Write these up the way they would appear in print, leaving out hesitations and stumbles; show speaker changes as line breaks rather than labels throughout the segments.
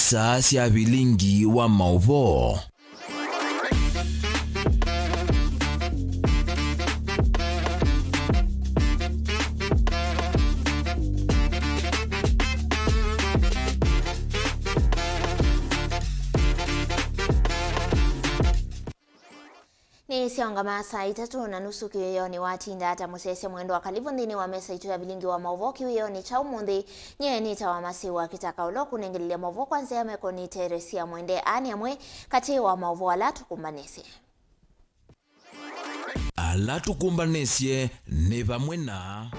isa cia Vilingi wa Mauvoo.
Ni siongama saa 3:30 kiwiyoni watinda ata musese mwendo wa kalivu ndini wa mesa itu ya Vilingi wa Mauvoo kiwiyoni cha umundi nye nita wa masiwa kitaka uloku nengelilia Mauvoo kwanza ya meko ni Teresia mwende ani amwe kati wa Mauvoo alatu kumbanesie.
Alatu kumbanesie ni vamwena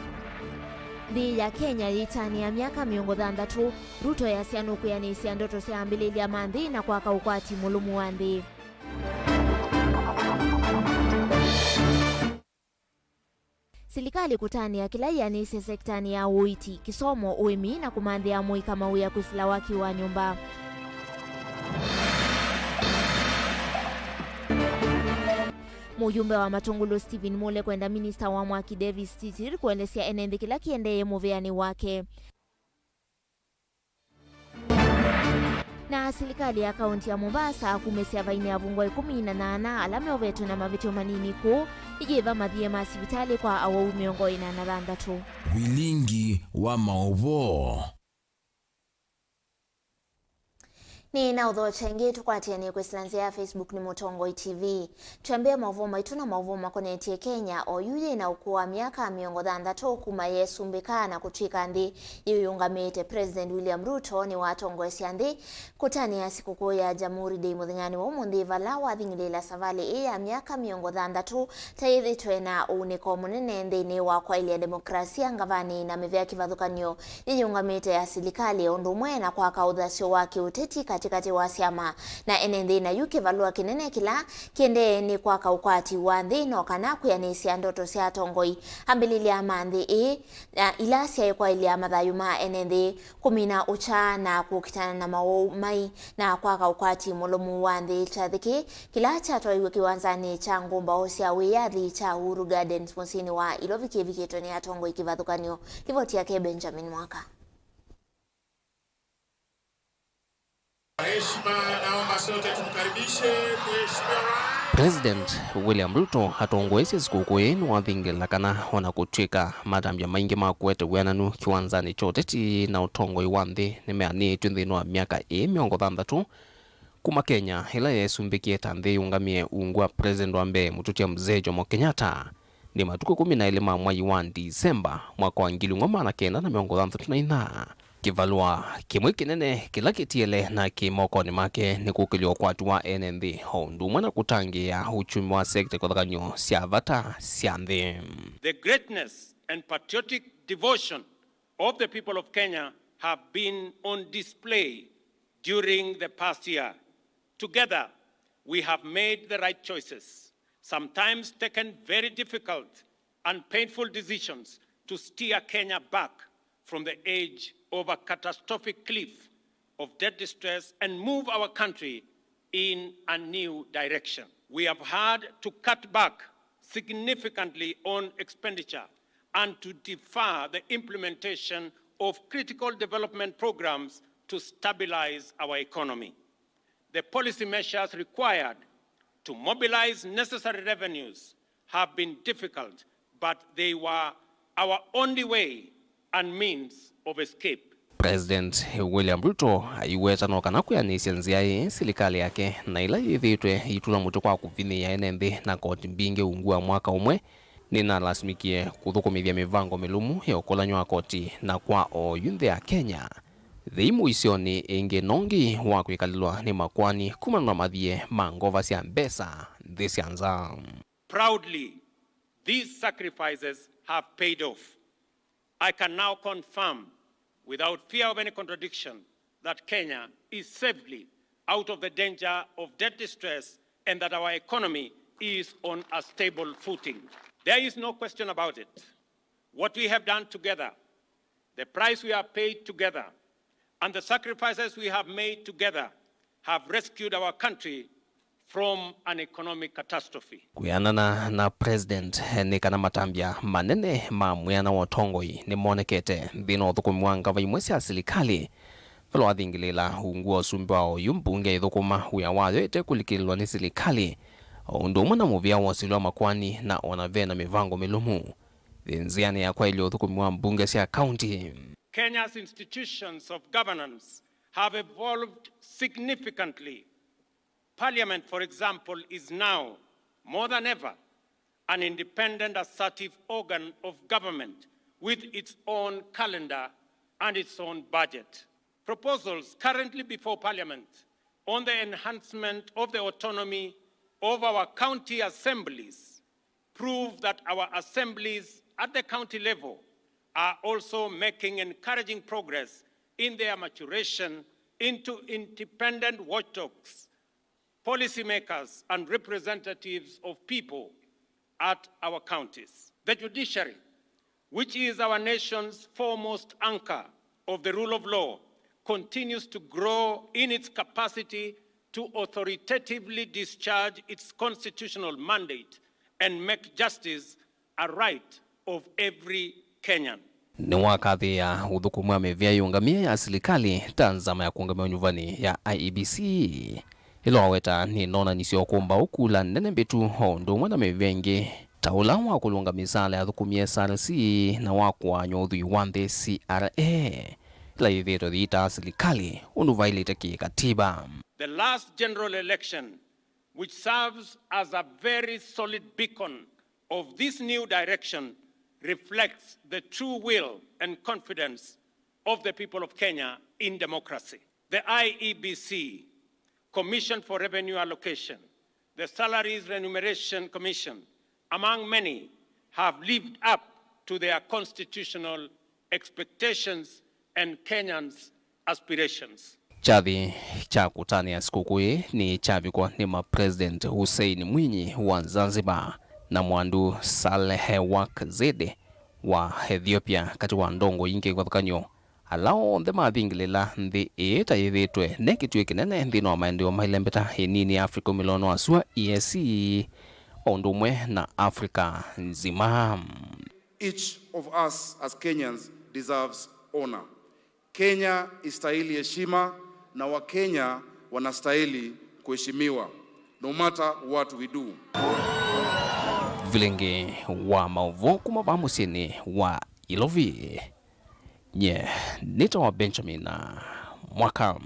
Ndi ya Kenya yitani ya miaka miongo thandatu Ruto ya sianuku ya nisi ya ndoto se ambilili ya mandhi na kwa kaukwati mulumu wandi. Silikali kutani ya kila ya nisi sektani ya uiti, kisomo, uimi na kumandhi ya mui kama uya kusila waki wa nyumba. Mujumbe wa Matungulu Stephen Mule kwenda Minister wa Mwaki Davis Titir kuelezea enende kila kiendeye muveani wake. Na serikali ya kaunti ya Mombasa kumesia vaini ya vungwa 18 alame ovetu na mavitio manini kuu igiva mathie masivitali kwa awau miongo 43.
Vilingi wa Mauvoo.
Ni na udho chengi tukwatia ni kwesilanzia ya Facebook ni Mutongoi TV. Tuambia Mauvoo maituna Mauvoo makoneti ya Kenya o yuye na ukuwa miaka miongo thandatu kuma yesu mbekana kutuika ndi yuyungamite President William Ruto ni watongwesi andi kutani ya sikukuu ya Jamhuri Day muthingani wa umundi vala wathingilela savali ya miaka miongo thandatu taithitwe na uniko munene nthini wa kwaili ya demokrasia ngavani na mivea kivathukanio yuyungamite ya silikali ondumwe na kwa kauthasio waki uteti katikati wa siama na enende na yuke valua kinene kila kiende ni kwa kaukwati wa nthino kana kuyanisia ndoto sia tongoi ambilili ya mandhi ila sia kwa ili ya mathayuma enende kumina ucha na kukitana na mai na kwa kaukwati mulumu wa nthi chathiki kila chato iwe kiwanzani cha ngumba osia wiyathi cha Uhuru Gardens musini wa iloviki vikito ni ya tongoi kivathukanio livoti yake Benjamin Mwaka.
President William Ruto hatongwesi sikukuu yenu wathingila kana wana kutuika matambia maingi makwete wiananu kiwanzani choteti na utongoi wa nthi ni meani tunthino wa miaka miongo thandatu kuma Kenya ila yesumbikie tanthi yungamie ungwa President wa mbe mututia mzee Jomo Kenyatta ni matuku 12 ma mwai wa Disemba mwaka wa 1994 kivalua kimwe kinene kila kitiele na kimokoni make ni kukiliwa kwatu wa NND hondu na kutangia uchumi wa sekta kuthakanyo siavata sianthi.
The greatness and patriotic devotion of the people of Kenya have been on display during the past year. Together, we have made the right choices, sometimes taken very difficult and painful decisions to steer Kenya back from the edge of a catastrophic cliff of debt distress and move our country in a new direction. We have had to cut back significantly on expenditure and to defer the implementation of critical development programs to stabilize our economy. The policy measures required to mobilize necessary revenues have been difficult, but they were our only way and means of escape.
President William Ruto aiweta no kana kuyanisia nziaye serikali yake na ila yithitwe itula mutu kwa kuvini ya NND na koti mbinge ungua mwaka umwe nina lasmikie kuthukumithia mivango milumu ya ukolanywa koti na kwa o yunthe ya Kenya thimu isioni ingi nongi wa kwikalilwa ni makwani kumanwa mathie mangova cia mbesa nthi anza.
Proudly, these sacrifices have paid off. I can now confirm, without fear of any contradiction, that Kenya is safely out of the danger of debt distress and that our economy is on a stable footing. There is no question about it. What we have done together, the price we have paid together, and the sacrifices we have made together have rescued our country from an economic catastrophe.
Kuyanana na President ni kana matambia manene ma mwiana wa tongoi ni monekete thino thukumi wa ngava imwe cia serikali Valo athingilila unguo sumbao yumbunge ithukuma huya wayo ite kulikilwa ni serikali undu umwe na muvia wosilwa makwani na onavena mivango milumu nziani ya kwa ili uthukumiwa mbunge sia county.
Kenya's institutions of governance have evolved significantly. Parliament, for example, is now more than ever an independent assertive organ of government with its own calendar and its own budget. Proposals currently before Parliament on the enhancement of the autonomy of our county assemblies prove that our assemblies at the county level are also making encouraging progress in their maturation into independent watchdogs, policymakers, and representatives of people at our counties. The judiciary, which is our nation's foremost anchor of the rule of law, continues to grow in its capacity to authoritatively discharge its constitutional mandate and make justice a right of every Kenyan.
Ni wakathi ya uthukumwa mevia yungamia ya serikali tanzama ya kuungamia nyuvani ya IEBC. Hilo aweta ni nona nisio kumba ukula nene mbitu hondo mwana mevia ingi taula wa kulunga misale ya thukumia SRC na wakwa nyodhui wande CRA. Ila hivyo dhiita serikali unuvailite kikatiba.
The last general election, which serves as a very solid beacon of this new direction, reflects the true will and confidence of the people of Kenya in democracy. The IEBC, Commission for Revenue Allocation, the Salaries Remuneration Commission, among many, have lived up to their constitutional expectations and Kenyans' aspirations.
Chavi cha kutani ya sikukuu ni chavi kwa ni President Hussein Mwinyi wa Zanzibar na mwandu Saleh Wak Zede wa Ethiopia kati wa ndongo ingi kwa thukanyo alao ndema abingilela ndi eta yithitwe nekitwe kinene ndino maendeleo mailembeta inini Africa milono asua EAC ondumwe na Africa nzima.
Each of us as Kenyans deserves honor. Kenya istahili heshima na Wakenya wanastahili kuheshimiwa no matter what we do.
Vilingi wa Mauvoo kumabamusini wa Ilovi nye nita wa Benjamin na Mwakam.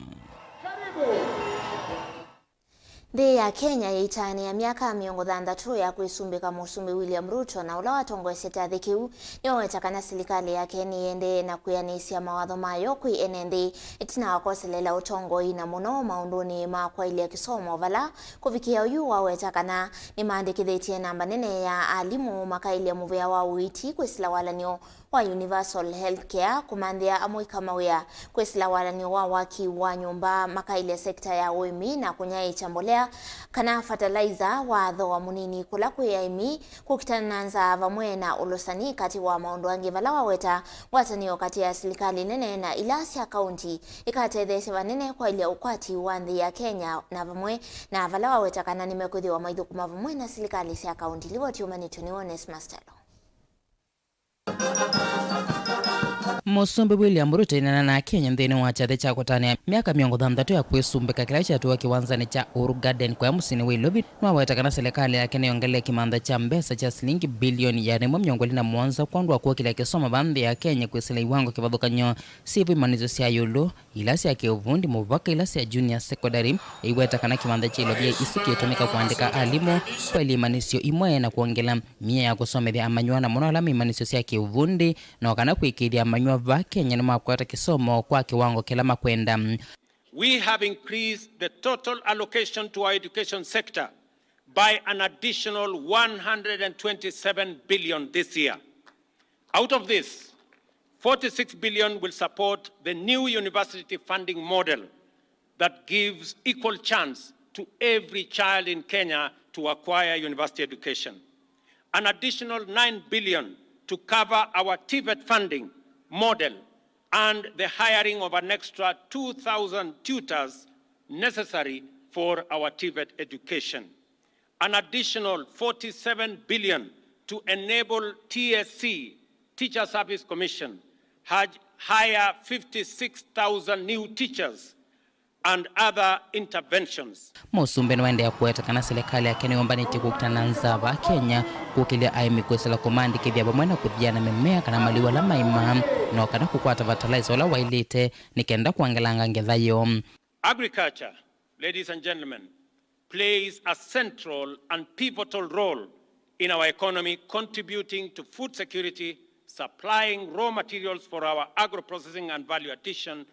Nthi ya Kenya yitani ya miaka miongo thanthatu ya kwisumbika musumbi William Ruto na ula watongwesya kĩathĩ kĩu nĩwetakana serikali yake niende na kuyanĩsya mawatho mayo kwi ene nthi itina wakoselela utongoi na muno maunduni ma kwailia kisomo vala kuvikia uyu wawetakana nimandikithĩtie namba nene ya alimu makailia muvea wa uiti kwisila walanio wa Universal Healthcare kumanthia amwika mawia kwisila walanio wa waki wa nyumba makailia sekta ya uimi na kunyaicha mbolea kana fertilizer watho wa munini kula kuyaimi kukitana na nza vamwe na ulosani kati wa maundu angi vala waweta watanio kati ya serikali nene na ilasi ya kaunti ikatethesya vanene kwa ilia ukwati wa nthi ya Kenya na vamwe na vala waweta kana nimekuthiwa maithukuma vamwe na serikali cia kaunti livoti umanituni Onesmus Stelo.
Musumbi William Ruto inana na Kenya nthini wa chathe cha kutania miaka miongo thantatu ya kwisumbika kila chatua kiwanzani cha Uhuru Garden kwa musini wa Ilobi nwawetakana serikali yake niongelea kimanda cha mbesa cha shilingi bilioni ya nemo miongoli na mwanza kwandwa kuwa kila kisoma bandhi ya Kenya kwisila iwango kivadhukanyo sivu imanizo siya yulu ilasi ya kiuvundi muvaka ilasi ya junior secondary iwetakana kimanda cha Ilobi isuki itumika kuandika alimu kwa ili imanisio imwe na kuongela mia ya kusomethia amanywa na mwana alama imanisio siya kiuvundi na wakana kuikidia amanywa va Kenya ni makwata kisomo kwa kiwango kila makwenda.
We have increased the total allocation to our education sector by an additional 127 billion this year. Out of this, 46 billion will support the new university funding model that gives equal chance to every child in Kenya to acquire university education. An additional 9 billion to cover our TVET funding model and the hiring of an extra 2,000 tutors necessary for our TVET education. An additional 47 billion to enable TSC, Teacher Service Commission, hire 56,000 new teachers and other interventions.
Musumbe nwende ya kuweta kana serikali ya Kenya yombaniti kukutana nzava Kenya kukilia aimi kwesela komandi kivya bamwena kuthiana mimea kana maliwa la maima no kana kukwata fertilizer wala wailite nikenda kuangelanga ngethayo.
Agriculture, ladies and gentlemen, plays a central and pivotal role in our economy, contributing to food security, supplying raw materials for our agro-processing and value addition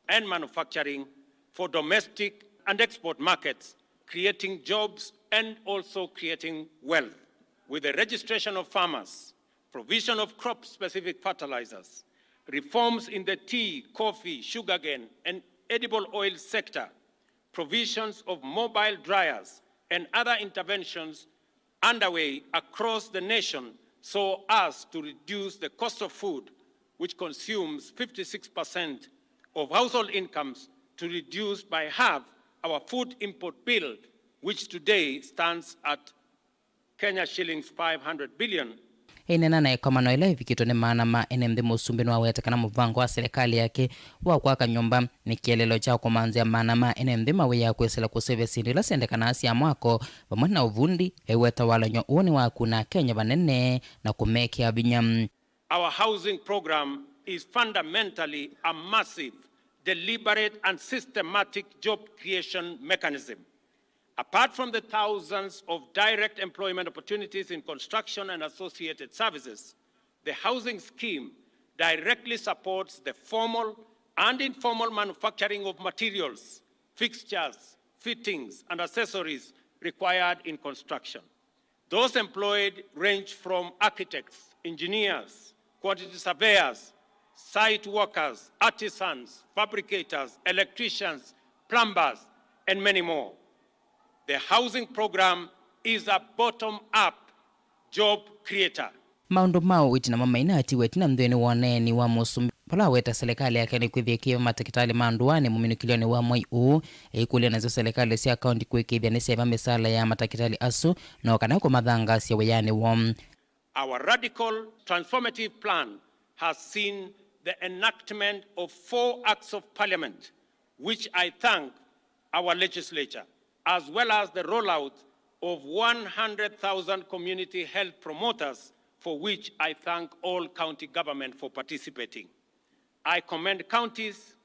and manufacturing for domestic and export markets, creating jobs and also creating wealth. With the registration of farmers, provision of crop-specific fertilizers, reforms in the tea, coffee, sugarcane, and edible oil sector, provisions of mobile dryers, and other interventions underway across the nation so as to reduce the cost of food, which consumes 56% of household incomes, to reduce by half our food import bill, which today stands at Kenya shillings 500 billion.
Inena na ekomano ila hivikito ni maana ma enemde Musumbe na waweta kana mvango wa serikali yake wa kwa kanyomba ni kielelo chao kumanzia maana ma enemde mawe ya kuesela kuseve sindi la sende kana asi ya mwako wamwana uvundi eweta wala nyo uoni wa kuna Kenya banene na kumeke abinyam.
Our housing program is fundamentally a massive, deliberate and systematic job creation mechanism. Apart from the thousands of direct employment opportunities in construction and associated services, the housing scheme directly supports the formal and informal manufacturing of materials, fixtures, fittings, and accessories required in construction. Those employed range from architects, engineers, quantity surveyors, site workers, artisans, fabricators, electricians, plumbers, and many more. The housing program is a bottom-up job creator.
Maundu mao itina mama inati wetina mdweni waneni wa Musumbe pala weta serikali yake ni kwithiekia matakitali manduane muminukilioni wa mwai uu ikulia nazo serikali si akaunti kwikithia ni seva misala ya matakitali asu na wakana kwa madhanga siya weyani wom.
Our radical transformative plan has seen the enactment of 4 acts of parliament, which I thank our legislature, as well as the rollout of 100,000 community health promoters, for which I thank all county government for participating. I commend counties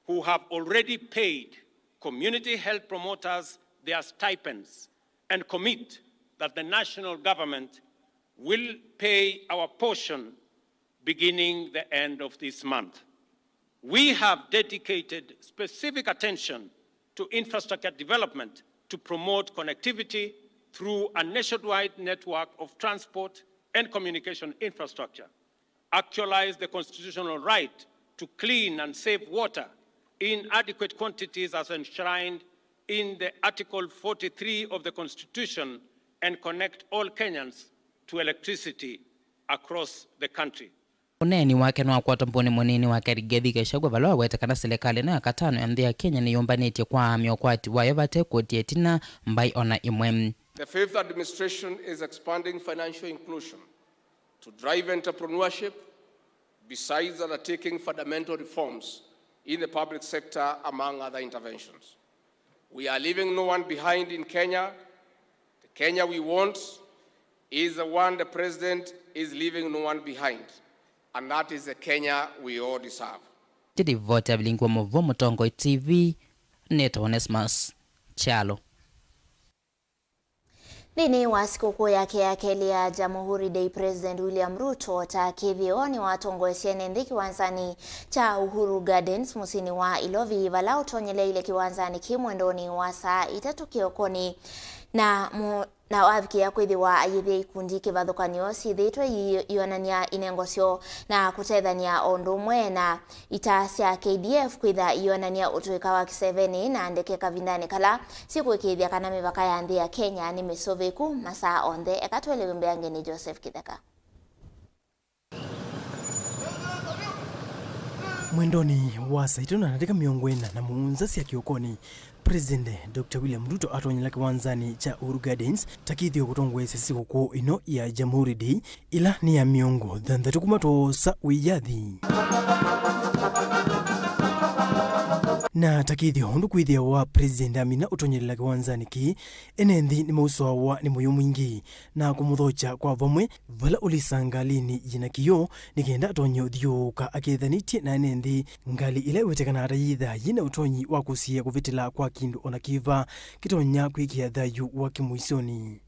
who have already paid community health promoters their stipends and commit that the national government will pay our portion beginning the end of this month. We have dedicated specific attention to infrastructure development to promote connectivity through a nationwide network of transport and communication infrastructure, actualize the constitutional right to clean and safe water in adequate quantities as enshrined in the Article 43 of the Constitution, and connect all Kenyans to electricity across the country.
Uneni wake na kwa tamponi monini wake Rigathi Gachagua balo weta kana serikali na katano ya Kenya ni yombaniti kwa amyokwati wa yovate kotietina mbai ona imwem.
The fifth administration is expanding financial inclusion to drive entrepreneurship, besides undertaking fundamental reforms in the public sector, among other interventions. We are leaving no one behind in Kenya. The Kenya we want is the one the president is leaving no one behind. And that is the Kenya we all deserve.
Tidi vote Vilingi wa Mauvoo Mutongo TV, Neto Onesmus Chalo.
Nini wa sikukuu yake ya keli ya Jamhuri Day, President William Ruto takithioni watongo sienende kiwanzani cha Uhuru Gardens musini wa Ilovi vala utonyele ile kiwanzani kimwendoni wa saa 3 kiokoni na wavikia kwithi wa ayithi ikundi kivathukanio sithitwe yionania inengosyo na kutethania ondumwe na itasya KDF kwitha yionania utuika wa kiseveni na ndeke kavindani kala siku ikithia kana mivaka ya nthi ya Kenya ni misoveku masaa onthe ekatwele wimbeange ni Joseph KITAKA.
Mwendoni wa saitona nateka miongwena na muunzasi ya kiokoni President Dr. William Ruto atonyela kiwanzani cha Uhuru Gardens takithio kutongwese sikukuu ino ya Jamhuri Day ila ni ya miongo 3 kumato sa wiyathi. na takithio hundu kwithia wa president amina utonyelela kiwanzani ki enendi ni mausoawa ni moyo mwingi na kumuthocha kwa vamwe vala ulisangalini yina kiyo nikenda atonye uthiuka akithanitie na enendi ngali ila iwetekana arayitha yina utonyi wa kusia kuvitila kwa kindu ona kiva kitonya kwikia thayu wa kimuisoni.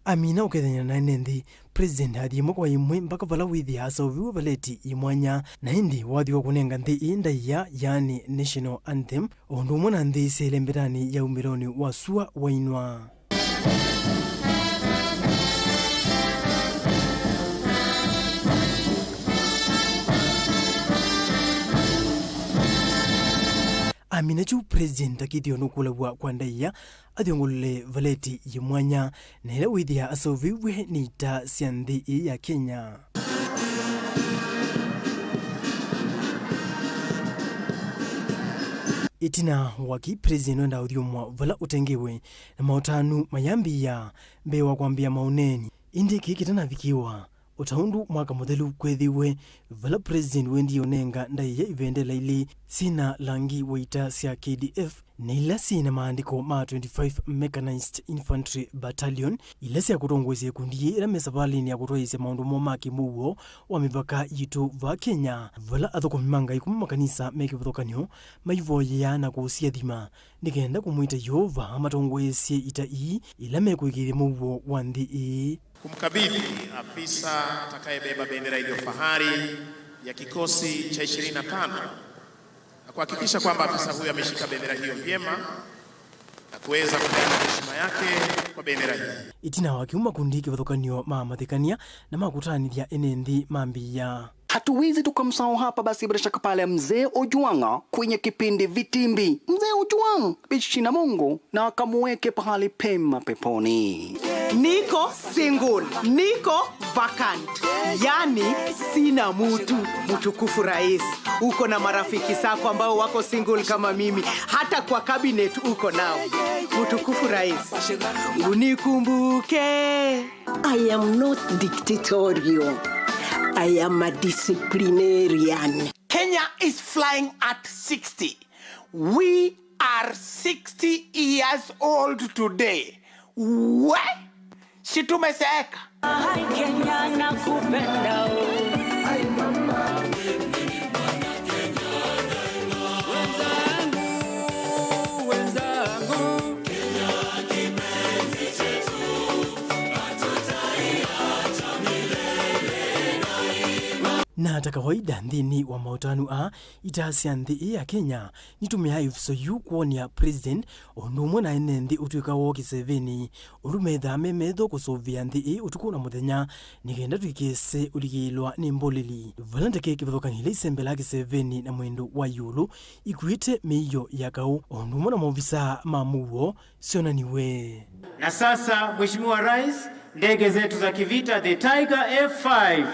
Amina ukethanya na enendi president hathimwe kwa imwe mpaka vala withi asoviwe valeti imwanya na hindi wathiwa kunenga nthi indaiya yani national anthem ondu umwe na nthi selembetani ya umironi wa sua wainwa. Amina chu president akithio nukulawa kwa ndaiya athiongolele valeti yimwanya na ila withia asoviwe ni ta cia nthi ya Kenya. Itina waki president wenda uthiumwa vala utengewe na mautanu mayambia mbewa kwambia mauneni indi kikitana vikiwa utaundu mwaka muthelu kwethiwe vala president wendi onenga ndaiya ivendela ili sina langi waita cia KDF na ila sina maandiko ma 25 Mechanized Infantry Battalion ila cia kutongwesya kundi ila mesavalini ya kutoesya maundu momaki Mauvoo wa mivaka yitu va Kenya vala athukumimanga ikuma makanisa mekivuthukanio maivoya na kusia thima nikenda kumwita Yehova amatongwesye ita ii ila mekuikiithya Mauvoo wa nthi ii.
Kumkabidhi afisa atakayebeba bendera iliyo fahari ya kikosi cha 25 na kuhakikisha kwamba afisa huyo ameshika bendera hiyo vyema na kuweza kupeana heshima yake kwa bendera hii.
Itina wakiuma kundi kivuthukanio mathikania na makutanithia enendi mambia.
Hatuwezi tukamsahau hapa basi bila shaka pale mzee Ojwanga kwenye kipindi Vitimbi. Mzee Ojwang bishi na Mungu na akamuweke pahali pema peponi.
Niko single, niko vacant. Yani sina mtukufu rais. Uko na marafiki zako ambao wako single kama mimi. Hata kwa cabinet uko nao. Mtukufu rais, unikumbuke.
I am not dictatorial. I am a disciplinarian.
Kenya is flying at 60. We are 60 years old today. What? Si tumezeeka.
Kenya nakupenda.
Na hata kawaida nthini wa mautanu itaasya nthi ya Kenya nitumia ifiso yu kuonia president ondu umwe na ene nthi utuika wo kiseveni undu methame metho kusuvia nthi utuku na muthenya nikenda twikise uligilwa ni mboleli vala ndeke kivuthukanile isembe la kiseveni na mwendo wa yulu ikuite miyo ya kau ondu umwe na maofisa ma Mauvoo sionaniwe.
Na sasa Mheshimiwa Rais, ndege zetu za kivita the Tiger F5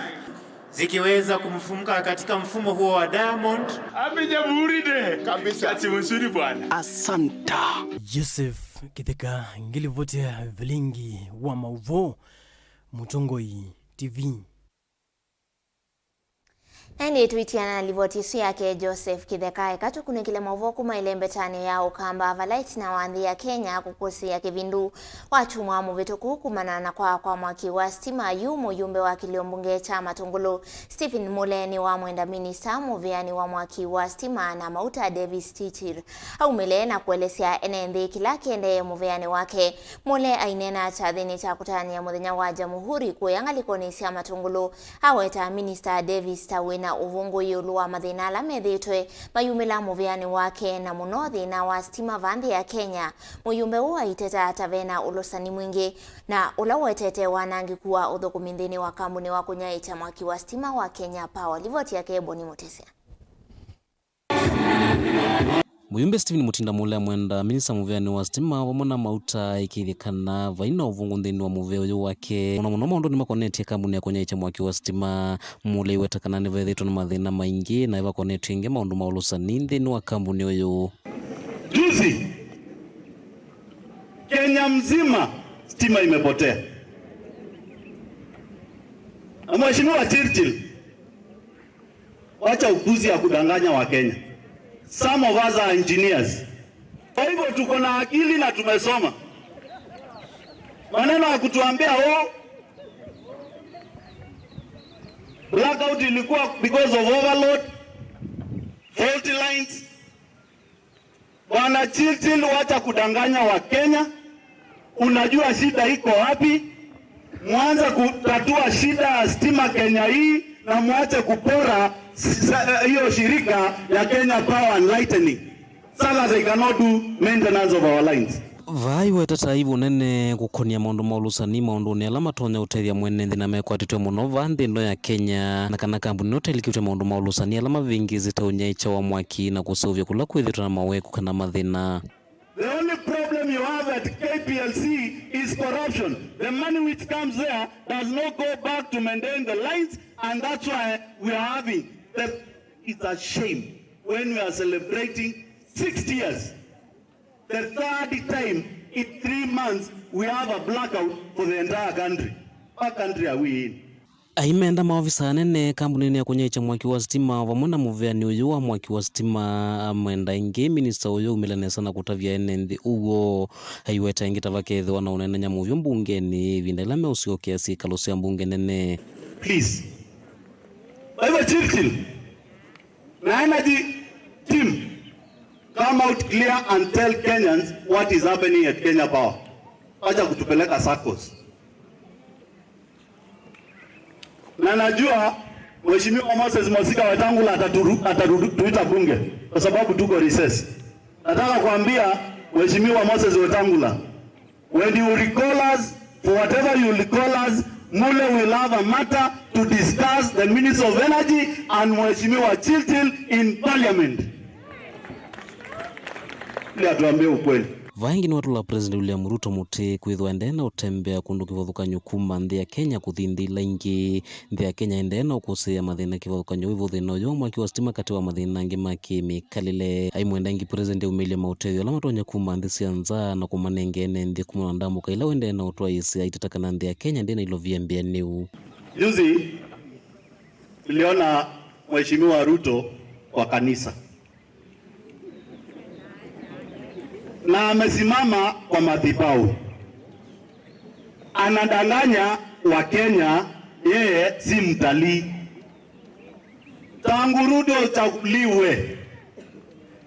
zikiweza kumfumuka katika mfumo huo wa Diamond.
Amejaburide kabisa. Ati mzuri bwana.
Asanta.
Joseph Kiteka ngilivotea Vilingi wa Mauvoo Mutongoi TV.
Nani tuitiana na livotisi yake Joseph Kithekae katu kunekile Mauvoo kuma ilembetani ya ukamba valaiti na wandhi ya Kenya kukusi ya kivindu wachumwa muvituku kumanana kwa mwaki wa stima yumo yumbe wa kiliombunge cha Matungulu Stephen Mule ni wa mwenda minista muviani wa mwaki wa stima na Mauta Davis Tichir au mele na kuelesea enendi kila kiende muviani wake. Mule ainena chathini cha kutani ya muthenya wa Jamhuri kuyangalikonisya Matungulu aweta minista Davis Tawina uvungu yulu wa mathina ala methitwe mayumila muviani wake na muno thina wa stima vanthi ya Kenya. Muyumbe uwa iteta atavena ulosani mwingi na ula wetete wanangi kuwa uthukumi nthini wa kambuni wa kunyaita mwaki wa stima wa Kenya Power. Livoti yake Boni Mutesia.
Muyumbe Stephen Mutinda Mule mwenda minista muviani wa stima wamona Mauta ikithikana vaina uvungu nthini wa muveo wake muno maundu ni makonetie kambuni ya kunyaita mwaki wa stima. Mule wetakana ni vethitwo na mathina maingi na ivakonetie ingi maundu maulusani nthini wa kambuni uyu.
Juzi Kenya mzima stima imepotea. Mheshimiwa Churchill
wacha upuzi ya kudanganya wa Kenya. Some of us are engineers. Kwa hivyo tuko na akili na tumesoma. Maneno ya kutuambia blackout ilikuwa because of overload, faulty lines. Bwana Chilchil, wacha kudanganya wa Kenya. Unajua shida iko wapi? Mwanza kutatua shida ya stima Kenya hii na mwache kupora hiyo shirika ya Kenya Power and Lightning. So they cannot do maintenance of our lines.
Vai wetata ivu nene kukonia maundu maulusani maundu ni alama tonya utethia mwene nthina mekwatitwe muno vanthi ndo ya Kenya na kana kambuni note likiutwe maundu maulusani alama vingi zitaunya icha wa mwaki na kusuvya kula kwithitwa na maweku kana mathina.
The only problem you have at KPLC is corruption. The money which comes there does not go back to maintain the lines, and that's why we are having that. It's a shame when we are celebrating 60 years. The third time in 3 months we have a blackout for the entire country. What country are we in?
Aimenda maofisa nene kambuni ya kunyecha mwaki wa stima vamona muveani uyu wa mwaki wa stima mwenda ingi minista uyu umilane sana kutavya enendi ugo haiweta ingita vakethe wana unene nyamu uyu mbungeni vindailame usio kiasi kalosi ya mbunge nene.
Please. Baiwa Chilchil na energy team come out clear and tell Kenyans what is happening at Kenya Power. Acha kutupeleka circles. Na najua Mheshimiwa Moses Mosika Wetangula atatuita bunge kwa sababu tuko recess. Nataka kuambia Mheshimiwa Moses Wetangula, when you recall us, for whatever you recall us, Mule will have a matter to discuss the Minister of Energy and Mheshimiwa Chilchil in Parliament. Ili atuambie ukweli.
Vaingi ni watu la President William Ruto muti kwithwa endena utembea kundu kivothuka nyukuma nthi ya Kenya kuthindila ingi nthi ya Kenya endena ukusia mathina kivothuka nyu thina uyu mwaki wa stima kati wa mathina ngi makimikalile aimwenda ingi President umilia mautethio la matonya kuma nthi cia nza na kumanengene nthi kumuna ndamu kaila wendena utwa isi aitataka na nthi ya Kenya ndena ilovia mbia niu.
Juzi tuliona Mheshimiwa Ruto kwa kanisa na amesimama kwa madhabahu anadanganya wa Kenya yeye si mtalii. Tangu Ruto uchaguliwe,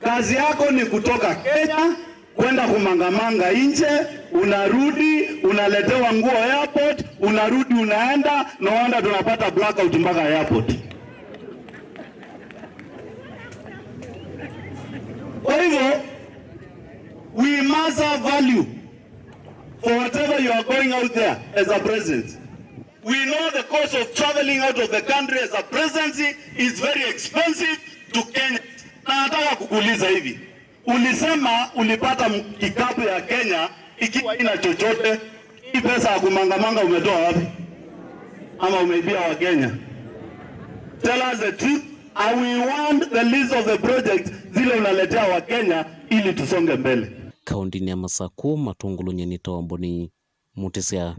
kazi yako ni kutoka Kenya kwenda kumangamanga nje, unarudi unaletewa nguo airport, unarudi unaenda na wanda tunapata blackout mpaka airport. Kwa hivyo we must have value for whatever you are going out there as a president. We know the cost of traveling out of the country as a presidency is very expensive to Kenya. Na nataka kukuuliza hivi, ulisema ulipata kikapu ya Kenya ikiwa ina chochote, hii pesa ya kumangamanga umetoa wapi? Ama umeibia wa Kenya? Tell us the truth, and we want the list of the projects zile unaletea wa Kenya ili tusonge mbele.
Kaunti ya Masako matungulu nyeni tawamboni mutisia.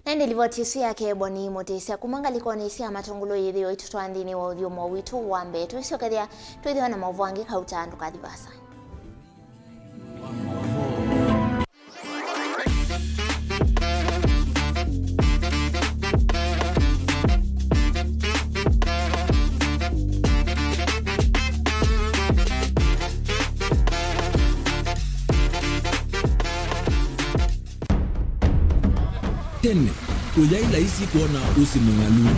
Nende livotisi ya keboni mutisia kumanga likonisia matungulu yithio itutwandini wa uthio mwawitu wambe tuisokethia twithio na Mauvoo kautandu kathibasa.
Tene, uyaila isi kuona usi mungalu.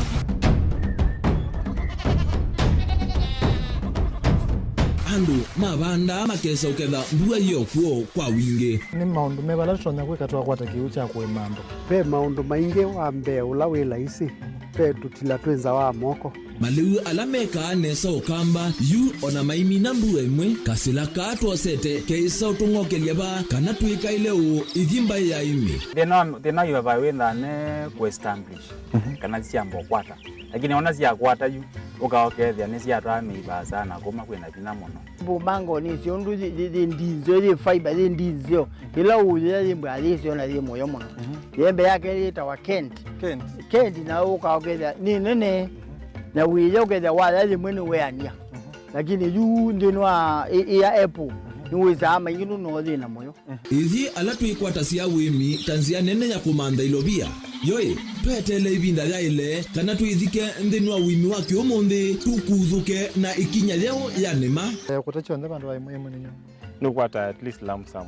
Andu, mabanda makesa uketha mbua hiyo kuo kwa wingi.
Ni maundu mebala tutonya kwika tuakwata kiucha kwe mambo.
Pe maundu maingi wambe ula wila isi. Pe tutila twenza wa moko.
Maliu alameka nesa ukamba yu ona maimi na mbua imwe kasila kato sete keisa utungoke liaba kana tuika ileo igimba ya imi.
Thina yuwa wenda ne ku establish kana siambo kwata. Lakini ona sia kwata yu ukaokethia ni cia twami basa na kuma kwina thina muno
bumango ni ciondu ndinzo ri fiber ri ndinzo ila uye ri mbali cio na ri moyo muno yembe yake ri ta wa Kent na ukaokethia ni nene na wiye ukethia wala ri mwene weania lakini yu ndinwa ya Apple niweza maingi no thina moyo
ithi ala twikwata cia wimi tanzia nene ya kumanda ilobia yoi twetele ibinda rya ile kana twithike ndinwa wimi wa kiumuthi tukuthuke na ikinya leo ya nema
kutacho nda bandu baimwe munyo
no kwata at least lump sum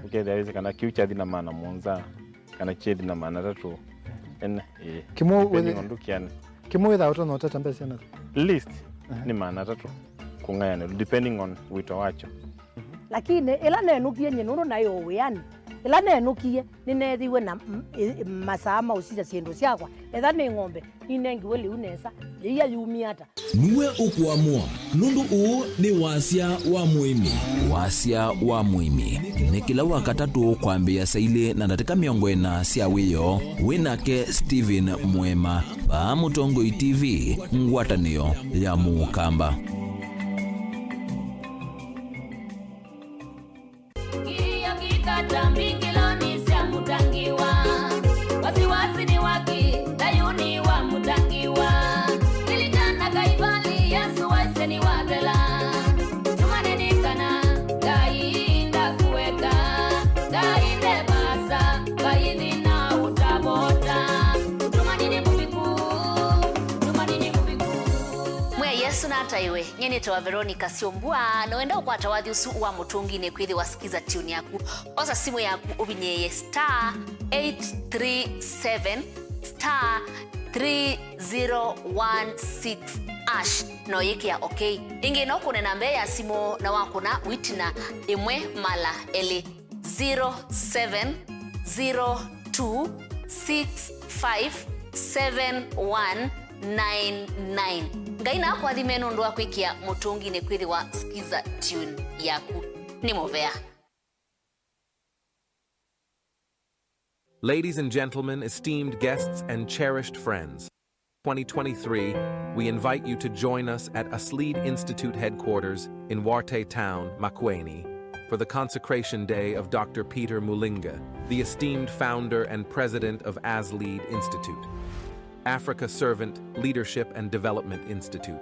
ukethia weze kana kiucha thina mana monza kana chedi na mana tatu en
kimo
ndukiana
kimo without no tata mbese na
list ni mana tatu kungayana depending on wito wacho
lakini ila nenukie nyenuru nayo wiani ila nenukie ninethiwe na masama usija ciendu ciakwa etha ni ng'ombe inengiwe liu nesa iya yumiata
niwe ukuamua nundu uu ni wasia wa muimi ni kila wakatatu kwambia saili na ndatika miongo ina cia wiyo winake Steven Mwema pa Mutongoi TV ngwatanio ya Mukamba.
Iwe nyene to Veronica Siombua no enda ukwata wathi usu wa mutungi ne kwithi wasikiza tune yaku oza simu yaku ubinyeye *837 *3016 ash no yiki ya okay ingi no kunena mbe ya simu na wakuna witina imwe mala ele 0702657199 ngaina kwa thimeno ndo akwikia mutungi ne kwithi wa skiza tune yaku ni Movea.
Ladies and gentlemen, esteemed guests and cherished friends, 2023, we invite you to join us at Aslid Institute headquarters in Warte Town, Makueni, for the consecration day of Dr. Peter Mulinga, the esteemed founder and president of Aslid Institute, Africa Servant Leadership and Development Institute.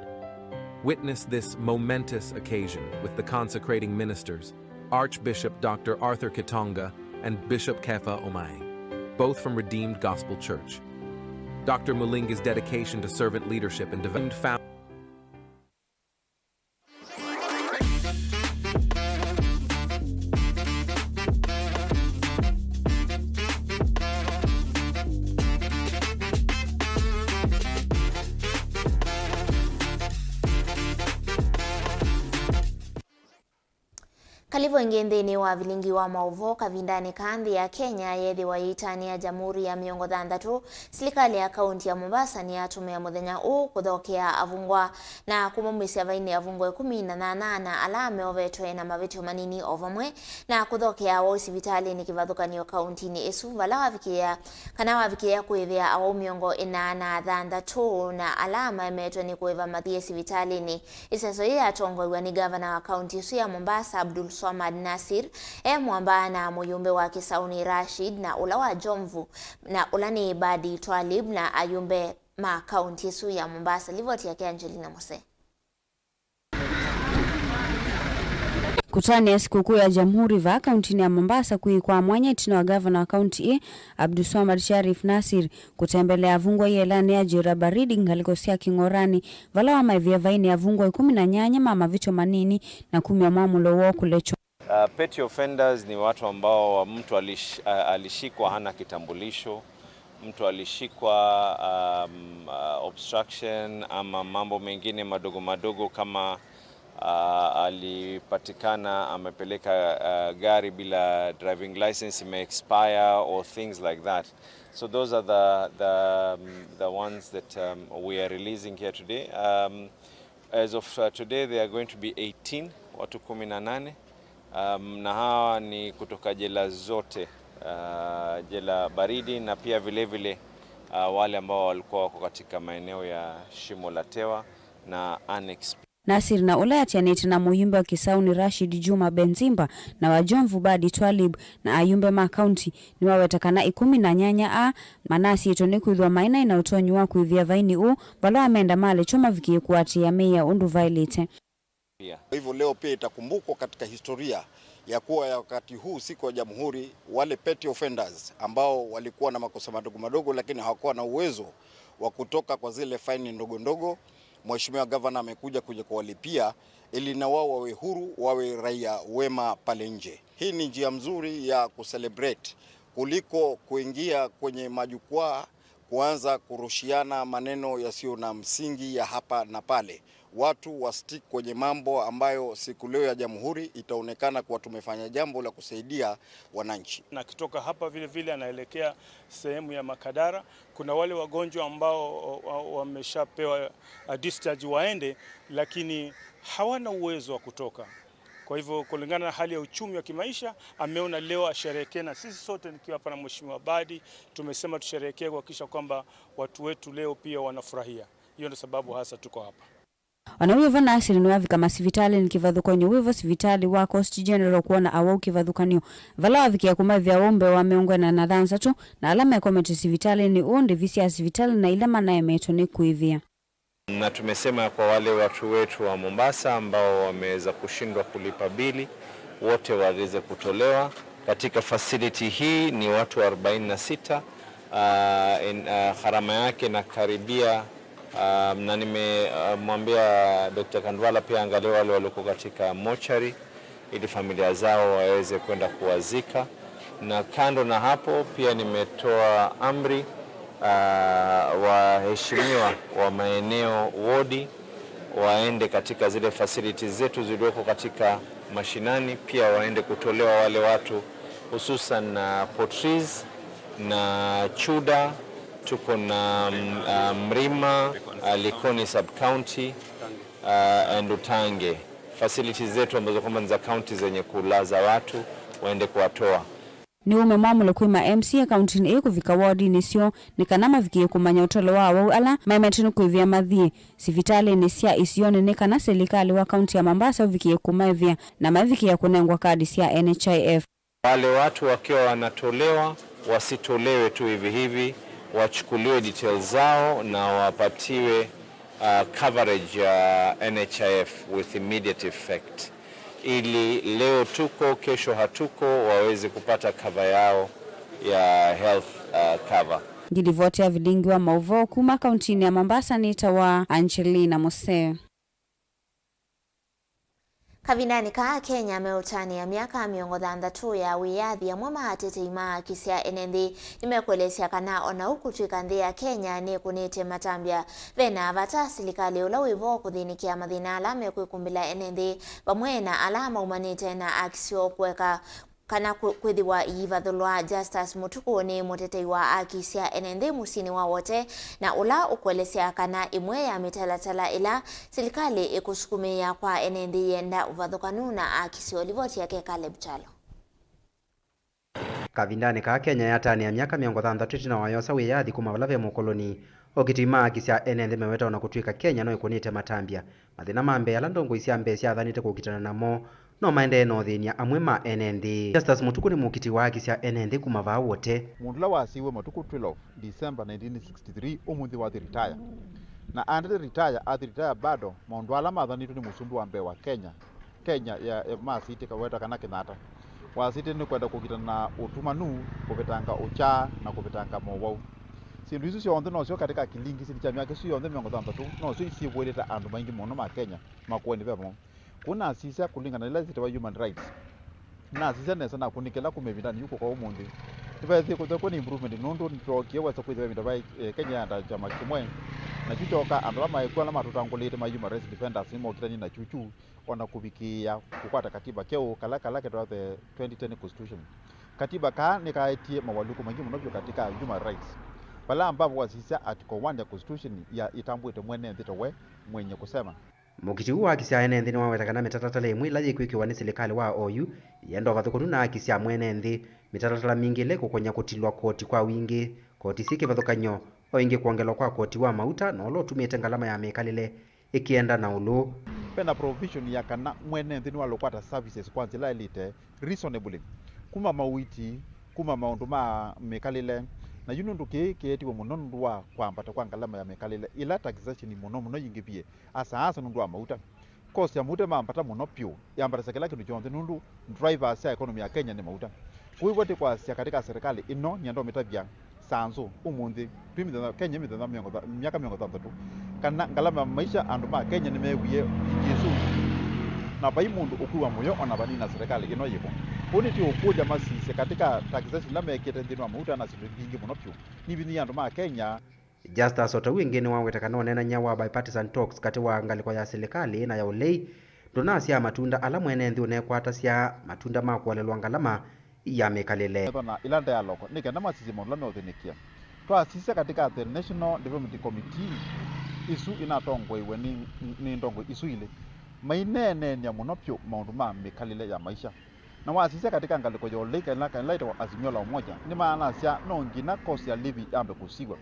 Witness this momentous occasion with the consecrating ministers, Archbishop Dr. Arthur Kitonga and Bishop Kefa Omai, both from Redeemed Gospel Church. Dr. Mulinga's dedication to servant leadership and development found
Kalivo ngende wa Vilingi wa Mauvoo kavindani kandi ya Kenya yethi wa itani ya Jamhuri ya miongo thandatu serikali ya kaunti ya Mombasa ni atumia muthenya u kuthokea avungwa na kumumisia vaini avungwa 18 na alame ovetwe na mavitio manini ovamwe na kuthokea wa hospitali ni kivathukanio kaunti ni isu vala wavikia kuivia au miongo 83 na alama emetwe ni kuiva mathie hospitali ni iseso ya atongwa ni gavana wa kaunti isu ya Mombasa Abdul Swamad Nasir mwamba na muyumbe wa Kisauni Rashid na ula wa Jomvu na ula ni Badi Twalib na ayumbe ma kaunti su ya Mombasa. Livoti yake Angelina Mose.
Kutani ya sikukuu ya Jamhuri va kaunti ya Mombasa kuikwa mwanya itina wa gavana wa kaunti Abdulswamad Sharif Nasir kutembelea avungwa yelani ya jira baridi ngalikosia Kingorani vala wa maivia vaini avungwa 18 mama vicho manini na 10 mamulo wo kulecho.
Petty offenders ni watu ambao mtu alishikwa hana kitambulisho, mtu alishikwa obstruction ama mambo mengine madogo madogo kama alipatikana amepeleka gari bila driving license expire or things like that. So those are the ones that we are releasing here today. As of today they are going to be 18, watu 18. Na hawa ni kutoka jela zote, jela baridi na pia vile vile wale ambao walikuwa wako katika maeneo ya Shimo la Tewa na unexpected.
Nasir na ula atianite na muyumbe wa Kisauni Rashid Juma Benzimba na wajomvu Badi Twalib na ayumbe ma county ni wawetakana 10 na nyanya a manasi itoni kuithwa maina ina utonywa kuithia vaini u balo amenda male choma vikie kuatia meya undu violate.
Hivyo leo pia itakumbukwa katika historia ya kuwa ya wakati huu siku ya Jamhuri, wale petty offenders ambao walikuwa na makosa madogo madogo lakini hawakuwa na uwezo wa kutoka kwa zile faini ndogo ndogo, Mheshimiwa Governor amekuja kuwalipia ili na wao wawe huru, wawe raia wema pale nje. Hii ni njia mzuri ya kucelebrate kuliko kuingia kwenye majukwaa kuanza kurushiana maneno yasiyo na msingi ya hapa na pale. Watu wastick kwenye mambo ambayo siku leo ya Jamhuri itaonekana kuwa tumefanya jambo la kusaidia wananchi.
Na kitoka hapa vile vile anaelekea sehemu ya Makadara. Kuna wale wagonjwa ambao wameshapewa discharge waende, lakini hawana uwezo wa kutoka. Kwa hivyo kulingana na hali ya uchumi wa kimaisha, ameona leo asherehekee, na sisi sote nikiwa hapa na Mheshimiwa Badi tumesema tusherehekee kuhakikisha kwamba watu wetu leo pia wanafurahia. Hiyo ndio sababu hasa tuko hapa.
Wanawiva Nasir ni wavi kama sivitali nikivadhukonyo wivo sivitali wa Coast General kuona awa ukivadhukanyo. Vala waviki ya kumavya ombe wa meongwena na dhanza tu na alama ya komenti sivitali ni undi visi ya sivitali na ilama na emeto ni kuivia.
Na tumesema kwa wale watu wetu wa Mombasa ambao wameweza kushindwa kulipa bili, wote waweze kutolewa katika facility hii. Ni watu 46, gharama yake na karibia na nimemwambia Dr. Kandwala pia angalia wale walio katika mochari ili familia zao waweze kwenda kuwazika. Na kando na hapo pia nimetoa amri waheshimiwa wa maeneo wodi waende katika zile facilities zetu zilizoko katika mashinani, pia waende kutolewa wale watu hususan Portrees na Chuda, tuko na Mrima, Likoni sub county and Utange. Facilities zetu ambazo kwamba ni za county zenye kulaza watu waende kuwatoa.
Ni umemwamulo kuima MC akaunti ni kuvika wadi nisio nikanama vikie kumanya utolo wao ala maimetinu kuivia madhie sivitali nisia isione nikana serikali wa kaunti ya Mombasa vikie kumavia na maviki ya kunengwa kadi sia NHIF.
Wale watu wakiwa wanatolewa wasitolewe tu hivi hivi, wachukuliwe details zao na wapatiwe coverage ya NHIF with immediate effect, ili leo tuko kesho hatuko waweze kupata cover yao ya health cover.
Ngilivote ya Vilingi wa Mauvoo kuma kauntini ya Mombasa ni tawa Angelina Mose.
Kavinani ka Kenya meutani ya miaka miongo thandatu ya wiyathi ya mwema atete ima kisia enendi nimekuelesea kana ona huku tuikanthi ya Kenya ni kunite matambia vena vata silikali ula wivo kuthinikia mathina alame kwikumbila enendi pamwe alama umanite na akisio kweka kana kwithiwa ivathulwa Justus Mutuku ni mutetei wa akisia enendi musini wa wote na ula ukwelesea kana imwe ya mitalatala ila serikali ikusukumia kwa enendi yenda uvathukanu na akisio livoti yake Caleb Chalo.
Kavindani ka Kenya yatani ya miaka 60 na wayosa wiyathi kuma valave mukoloni okitima akisia enendi meweta ona kutwika Kenya no ikunite matambia mathina mambe ala ndongo isia mbesi athanite kukitana namo no maende no thinia amwe ma enendi. Justus Mutuku ni mukiti wa akisia enendi kuma va wote
mundula wasiwe Mutuku 12 December 1963 umuthi wa retire na ande retire bado maundu ala mathanitu ni musumbu wa mbe wa Kenya ya masiti kaweta kana Kenyatta wasiti ni kwenda kukitana na utumanu kupetanga ucha na kupetanga Mauvoo. Sindu isu cionthe no cio katika kilingi sili cha miaka isu yonthe 63 no cio isiweleta andu maingi muno ma Kenya makweni vemo kuna asisa kulingana na zitawa human rights na asisa nesa na kunikela kumevindani yuko kwa umundi tivathi kutako ni improvement nondo nitokie wasa kwithiwa vindabai Kenya anda chama kimwe na chuchoka andala maikwa na matutangulite ma human rights defenders imo kitani na chuchu ona kubikia kukwata katiba keo kala ketwa the 2010 constitution katiba ka nikaitie mawaluko mangi muno katika human rights pala ambapo wasisa article 1 ya constitution ya itambwite mwene nditowe mwenye kusema
mukiti wa akisia enendi ni wawetakana mitatatala imwe ila yikwikiwa ni serikali wa OU yendo vathukunu na akisia mwene nthi mitatatala mingi ile kukonya kutilwa koti kwa wingi koti siki vathukanyo o ingi kuongelwa kwa koti wa mauta no lo tumite ngalama ya mikalile ikienda na ulu
pena provision ya kana mwene nthini wa lokwata services kwanza ila elite reasonably kuma mawiti kuma maundu ma mekalile na yunundu kietiwa muno nundu wa kwambata kwa ngalama ya mekalile ila taxation muno yingibie asa nundu wa mauta cost ya mauta maambata muno pyo yambata sekela kindu chonde nundu drivers ya economy ya Kenya ni mauta kuivote kwa sia katika serikali ino nyando metabia sanzo umundi twimithana Kenya mithana miaka 30 kana ngalama maisha andu ma Kenya ni mewie Yesu na bai mundu ukuwa moyo ona bani na serikali ino yiko kuni ti ukuja masise katika taxation la mekete ndino mauta na siringi nyingi muno pyo ni bini andu ma Kenya
Justus Otawingeni wawetaka nena nyawa bipartisan talks kati wa ngaliko ya serikali na ya ulei donasya matunda ala mwene nthi unekwata sya matunda makwalelwa ngalama ya mekalile
na ila dialogue nika na masisi monla me uthinikia twasise katika the National Development Committee isu inatongwa iwe ni ndongo isu ile mainene nya muno pyo maundu ma mekalile ya maisha na wasise katika ngaliko ya ulei kana laito azimio la umoja ni maana sya no ngina cost ya living ambe kusigwa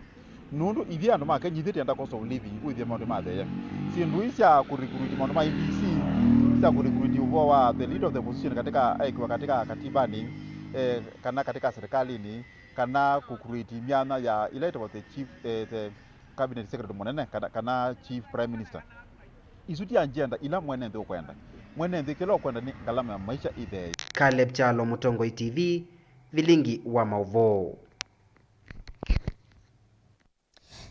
nundu ivya andu ma Kenya ithiti enda cost of living uithia maundu ma theye sindu isya kurecruit maundu ma IBC isya kurecruit uvo wa the leader of the opposition katika aikiwa katika katibani kana katika serikali ni kana kucreate miana ya ilaitwa the chief the cabinet secretary monene kana chief prime minister isuti agenda ila mwene ndio kwenda mwene ndio kilo kwenda ni ngalama ya maisha ide
Caleb Chalo, Mutongo TV, Vilingi wa Mauvoo.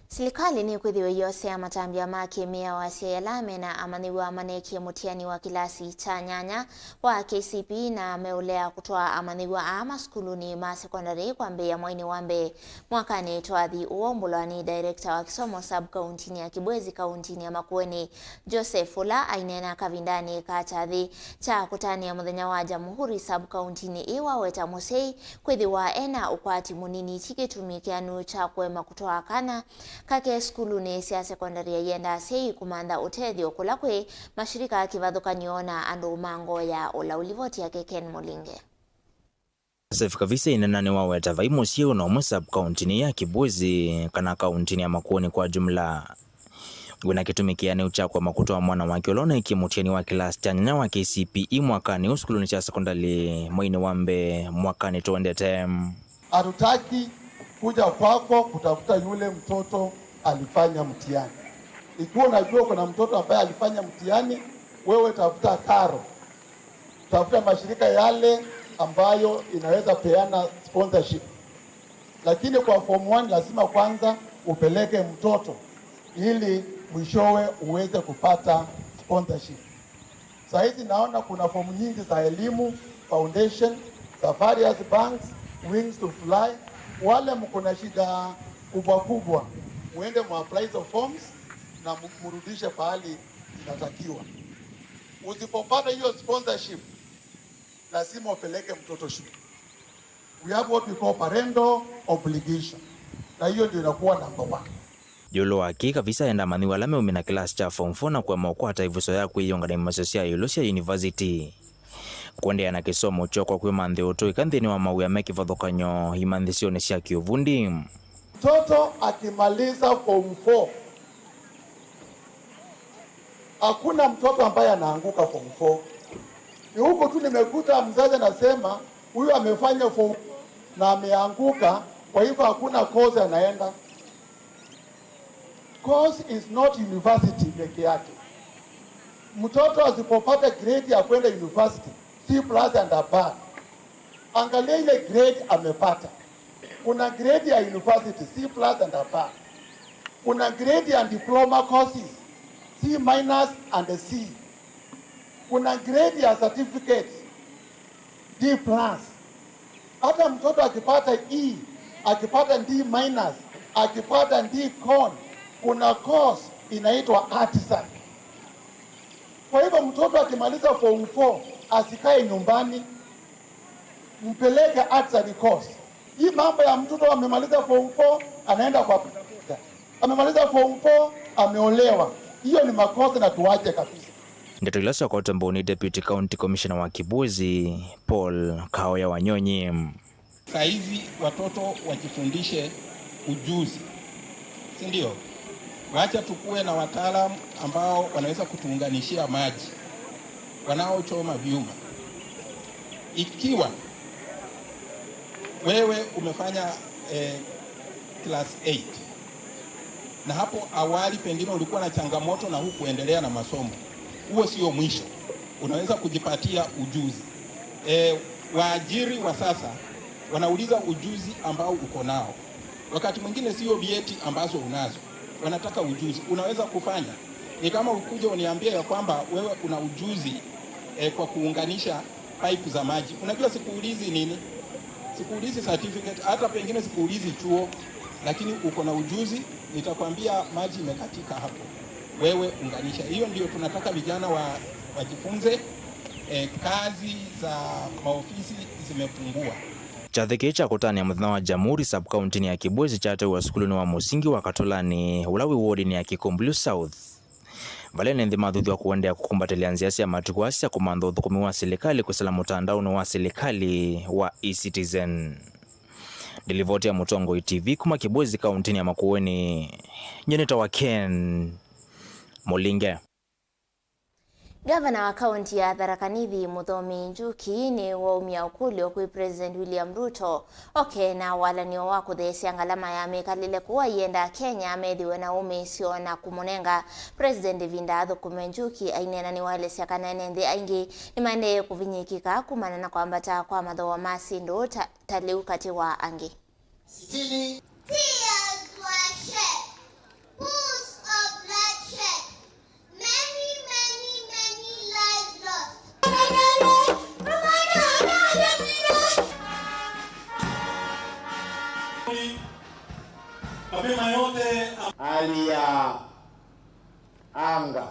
Serikali ni kwithiwe yose ya matambia make mea wa Sialame na amaniwa maneki mutiani wa kilasi cha nyanya wa KCP na meulea kutoa amaniwa ama skuluni ma secondary kwa mbe ya mwaini wambe mwakani twathi uombulwani director wa kisomo sub county ya Kibwezi county ya Makueni Joseph Ula ainena kavindani kachathi cha kutani ya muthenya wa Jamhuri sub county ni iwa weta musei kwithiwa ena ukwati munini chikitumikianu cha kwema kutoa kana kake skuluni cia sekondari yenda sei kumanda utethio kula kwe mashirika akivathukanio na andu mango ya ula ulivoti yake Ken Mulinge.
Joseph Kavisa inenane waweta vai musie unomwe sub county ya Kibwezi kana county ya Makueni kwa jumla winakitumikiani uchakwa makutoa mwana wake ulona ikimutiani wa kilasi cha nyanya wa KCPE mwakani uskuluni cha sekondari mwaini wambe mwakani tuendete.
Hatutaki kuja kwako kutafuta yule mtoto alifanya mtihani. Ikiwa unajua kuna mtoto ambaye alifanya mtihani, wewe tafuta karo. Tafuta mashirika yale ambayo inaweza peana sponsorship. Lakini kwa form 1 lazima kwanza upeleke mtoto ili mwishowe uweze kupata sponsorship. Sasa hizi naona kuna fomu nyingi za elimu, foundation, za various banks, wings to fly. Wale mko na shida kubwa muende mu-apply hizo forms na murudishe pahali inatakiwa. Usipopata hiyo sponsorship lazima upeleke mtoto shule. We have what we call parental obligation. Na hiyo ndio inakuwa number 1.
Yolo waki Kavisa enda maniwa lame umina kilasi cha form 4 na kwa mwakwata ivuso ya kuiyonga na imasosia yulosia university. Kwende na kisomo chokwa kwe mande oto ikanthini wa mawia meki vathukanyo imandhisione sia kiuvundi.
Mtoto akimaliza form 4, hakuna mtoto ambaye anaanguka form 4. Ni huko tu nimekuta mzazi anasema huyu amefanya form 4 na ameanguka, kwa hivyo hakuna course anaenda. Course is not university peke yake. Mtoto asipopata grade ya kwenda university, C+ and above, angalia ile grade amepata. Kuna grade ya university C+ and above. Kuna grade ya diploma courses C- and C. Kuna grade ya certificate D+. Hata mtoto akipata E, akipata D-, akipata D-, kuna course inaitwa artisan. Kwa hivyo mtoto akimaliza form 4 asikae nyumbani, mpeleke artisan course. Hii mambo ya mtoto amemaliza form 4 anaenda kwa pita, amemaliza form 4 ameolewa, hiyo ni makosa na tuache kabisa.
Ndeto ilasa kwa utamboni Deputy County Commissioner wa Kibwezi Paul Kaoya Wanyonyi.
Sasa hivi watoto wajifundishe ujuzi, si ndio?
Wacha tukue na wataalamu ambao wanaweza kutuunganishia maji, wanaochoma vyuma. Ikiwa wewe umefanya class 8 na hapo awali pengine ulikuwa na changamoto na hukuendelea na masomo, huo sio mwisho. Unaweza kujipatia ujuzi. Waajiri wa sasa wanauliza ujuzi ambao uko nao. Wakati mwingine sio vyeti ambazo unazo, wanataka ujuzi. Unaweza kufanya. Ni kama ukuje uniambie ya kwamba wewe una ujuzi kwa kuunganisha pipe za maji. Unajua sikuulizi nini? Sikuulizi certificate, hata pengine sikuulizi chuo, lakini uko na ujuzi, nitakwambia maji imekatika hapo. Wewe unganisha. Hiyo ndio tunataka vijana wajifunze. Kazi za maofisi zimepungua.
Chathiki cha kutania muthenya wa Jamhuri sub-county ya Kibwezi chate wa skulu ni wa musingi wa Katolani ulawi ward ni ya Kikumbulu South. Valene ndi mathuthu wa kuendea kukumbatilia nziasi ya matukwasi ya kumantha uthukumi wa serikali kusala mutandao wa serikali wa eCitizen. Dilivoti ya Mutongo TV kuma Kibwezi kaunti ya Makueni. Nyeneta wa Ken Molinge.
Gavana wa kaunti ya Tharaka Nithi Muthomi Njuki ni waumia ukulio kwa President William Ruto na walanio wa kuthesia ngalama ya mekalile kuwa yenda Kenya amethiwe na umisio na kumunenga President Vinda Thukume Njuki ainena ni wale siakanene nthi aingi ni mande kuvinyikika kumana na kwambata kwa mathoa masindo taliu kati wa angi.
Sitini. Tears were shed. Pools of bloodshed. Many lives lost.
Hali ya anga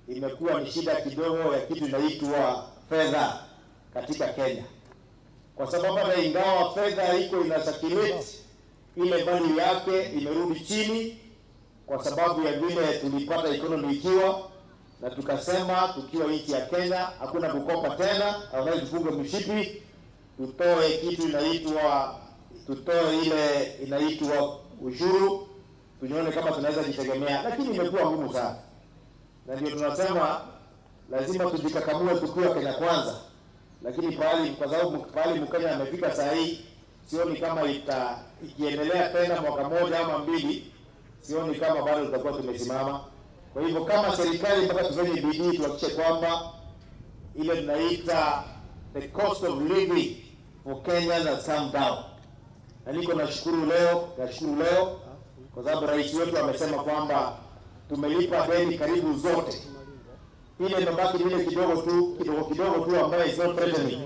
imekuwa ni shida kidogo ya kitu inaitwa fedha katika Kenya. Kwa sababu hata ingawa fedha iko ina circulate, ile value yake imerudi chini kwa sababu ya vile tulipata economy ikiwa na tukasema tukiwa nchi ya Kenya hakuna kukopa tena, au tufunge mshipi, tutoe kitu ile inaitwa ushuru, tunyone kama tunaweza jitegemea, lakini imekuwa ngumu sana. Na ndio tunasema lazima tujikakamue tukiwa Kenya kwanza. Lakini kwa sababu pahali Mkenya amefika saa hii, sioni kama ikiendelea tena mwaka moja ama mbili, sioni kama bado tutakuwa tumesimama. Kwa hivyo kama serikali mpaka tufanye bidii tuhakikishe kwamba ile tunaita the cost of living for Kenyans has come down. Na niko nashukuru leo kwa sababu rais wetu amesema kwamba tumelipa deni karibu zote. Ile mabaki ile kidogo tu ambayo is not threatening.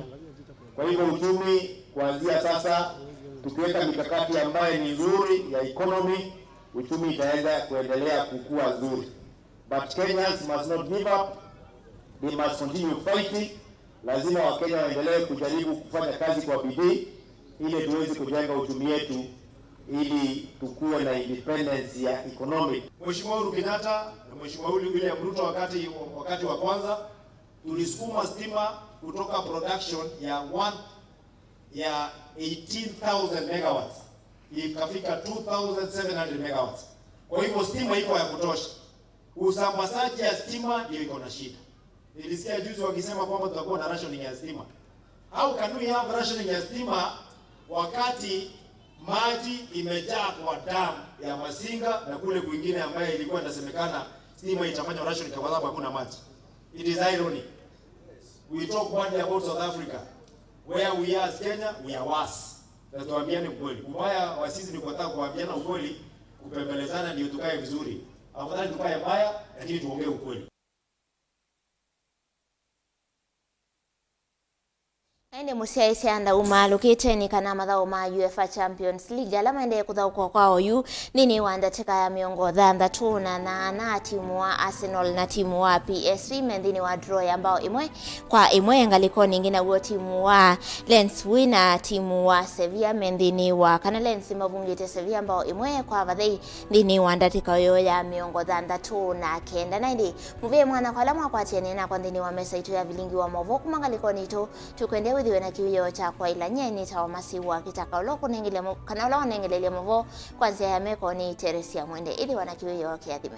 Kwa hivyo uchumi kuanzia sasa tukiweka mikakati ambayo ni nzuri ya economy, uchumi itaanza kuendelea kukua nzuri. But Kenyans must not give up. They must continue fighting. Lazima Wakenya waendelee kujaribu kufanya kazi kwa bidii ili tuweze kujenga uchumi wetu ili tukue na independence ya economic.
Mheshimiwa Uhuru Kenyatta na Mheshimiwa William Ruto wakati wa kwanza tulisukuma stima kutoka production ya 18,000 megawatts ikafika 2,700 megawatts. Kwa hivyo stima iko ya kutosha. Usambazaji ya stima ndio iko na shida. Nilisikia juzi wakisema kwamba tutakuwa na rationing ya stima. How can we have rationing ya stima wakati maji imejaa kwa damu ya Masinga na kule kwingine ambaye ilikuwa inasemekana stima itafanya ration kwa sababu hakuna maji? It is irony. We talk one day about South Africa where we are as Kenya, we are worse. Na tuambiane ukweli. Ubaya wa sisi ni kutaka kuambiana ukweli, kupembelezana ndio tukae vizuri. Afadhali tukae mbaya lakini tuongee ukweli.
Ende musiaisi anda umalukite ni kana mathao ma UEFA Champions League alama ende kuthauko kwa oyu nini wandateka ya miongo thanthatu na timu wa Arsenal na timu wa PSV mendini wa draw ambao imwe ngaliko ningine huo timu wa Lens wina timu wa Sevilla mendini wa kana Lens mavungite Sevilla ambao imwe kwa vathei ndini wandateka yo ya miongo thanthatu na kenda na ndi muvie mwana kwa alama kwa tiene na kwa ndini wa mesa itu ya Vilingi wa Mauvoo kumangaliko nito tukwende thiwe na kiwiyo cha kwa ila nyeni tawa masiwa kitaka uloko nengelemo kana ulawa nengelele Mauvoo kwanzia ya meko ni Teresia Mwende ili wana kiwiyo kiathime.